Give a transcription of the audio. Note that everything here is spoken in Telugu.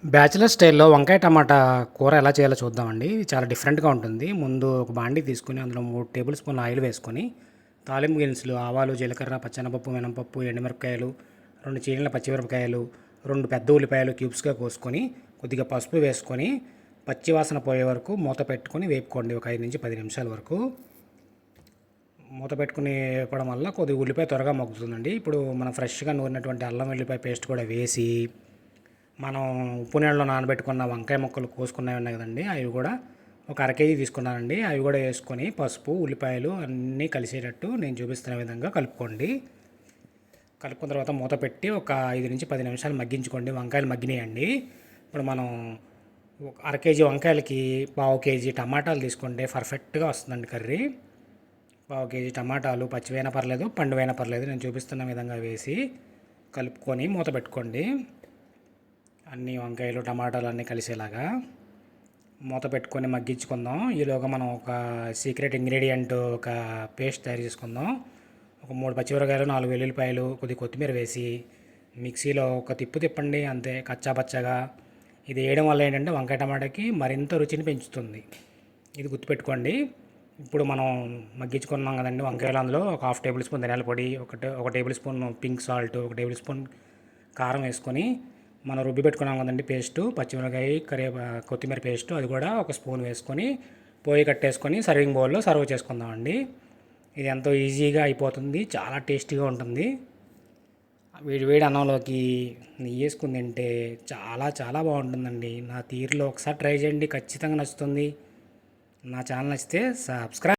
బ్యాచిలర్ స్టైల్‌లో వంకాయ టమాటా కూర ఎలా చేయాలో చూద్దామండి. ఇది చాలా డిఫరెంట్‌గా ఉంటుంది. ముందు ఒక బాండీ తీసుకొని అందులో 3 టేబుల్ స్పూన్ల ఆయిల్ వేసుకొని, తాలింపు దినుసులు, ఆవాలు, జీలకర్ర, పచ్చెనపప్పు, మినపప్పు, ఎండుమిరపకాయలు, 2 చీలిన పచ్చిమిరపకాయలు, 2 పెద్ద ఉల్లిపాయలు క్యూబ్స్‌గా కోసుకొని, కొద్దిగా పసుపు వేసుకొని, పచ్చి వాసన పోయే వరకు మూత పెట్టుకొని వేపుకోండి. ఒక 5-10 నిమిషాల వరకు. మూత పెట్టుకుని వేపడం వల్ల కొద్దిగా ఉల్లిపాయ త్వరగా మగ్గుతుందండి. ఇప్పుడు మనం ఫ్రెష్‌గా నూరినటువంటి అల్లం వెల్లిపాయ పేస్ట్ కూడా వేసి, మనం ఉప్పు నీళ్ళలో నానబెట్టుకున్న వంకాయ ముక్కలు కోసుకున్నవి ఉన్నాయి కదండి, అవి కూడా ఒక అర కేజీ తీసుకున్నానండి. అవి కూడా వేసుకొని పసుపు, ఉల్లిపాయలు అన్నీ కలిసేటట్టు నేను చూపిస్తున్న విధంగా కలుపుకోండి. కలుపుకున్న తర్వాత మూత పెట్టి ఒక 5-10 నిమిషాలు మగ్గించుకోండి. వంకాయలు మగ్గినాయండి. ఇప్పుడు మనం ఒక అర కేజీ వంకాయలకి పావు కేజీ టమాటాలు తీసుకుంటే పర్ఫెక్ట్గా వస్తుందండి కర్రీ. పావు కేజీ టమాటాలు పచ్చివైనా పర్లేదు, పండువైనా పర్లేదు, నేను చూపిస్తున్న విధంగా వేసి కలుపుకొని మూత పెట్టుకోండి. అన్ని వంకాయలు టమాటాలు అన్నీ కలిసేలాగా మూత పెట్టుకొని మగ్గించుకుందాం. ఈలోగా మనం ఒక సీక్రెట్ ఇంగ్రీడియంట్, ఒక పేస్ట్ తయారు చేసుకుందాం. ఒక 3 పచ్చిమిరపకాయలు, 4 వెల్లుల్లిపాయలు, కొద్దిగా కొత్తిమీర వేసి మిక్సీలో ఒక తిప్పు తిప్పండి, అంతే, కచ్చా పచ్చగా. ఇది వేయడం వల్ల ఏంటంటే వంకాయ టమాటాకి మరింత రుచిని పెంచుతుంది. ఇది గుర్తుపెట్టుకోండి. ఇప్పుడు మనం మగ్గించుకున్నాం కదండి వంకాయలు, అందులో ఒక హాఫ్ టేబుల్ స్పూన్ ధనియాల పొడి, ఒక టేబుల్ స్పూన్ పింక్ సాల్ట్, ఒక టేబుల్ స్పూన్ కారం వేసుకొని, మనం రుబ్బి పెట్టుకున్నాం కదండి పేస్టు, పచ్చిమిరపకాయ కొత్తిమీర పేస్టు, అది కూడా ఒక స్పూన్ వేసుకొని పొయ్యి కట్టేసుకొని సర్వింగ్ బౌల్లో సర్వ్ చేసుకుందామండి. ఇది ఎంతో ఈజీగా అయిపోతుంది, చాలా టేస్టీగా ఉంటుంది. వేడి వేడి అన్నంలోకి నెయ్యి వేసుకుని తింటే చాలా చాలా బాగుంటుందండి. నా తీరులో ఒకసారి ట్రై చేయండి, ఖచ్చితంగా నచ్చుతుంది. నా ఛానల్ నచ్చితే సబ్స్క్రైబ్.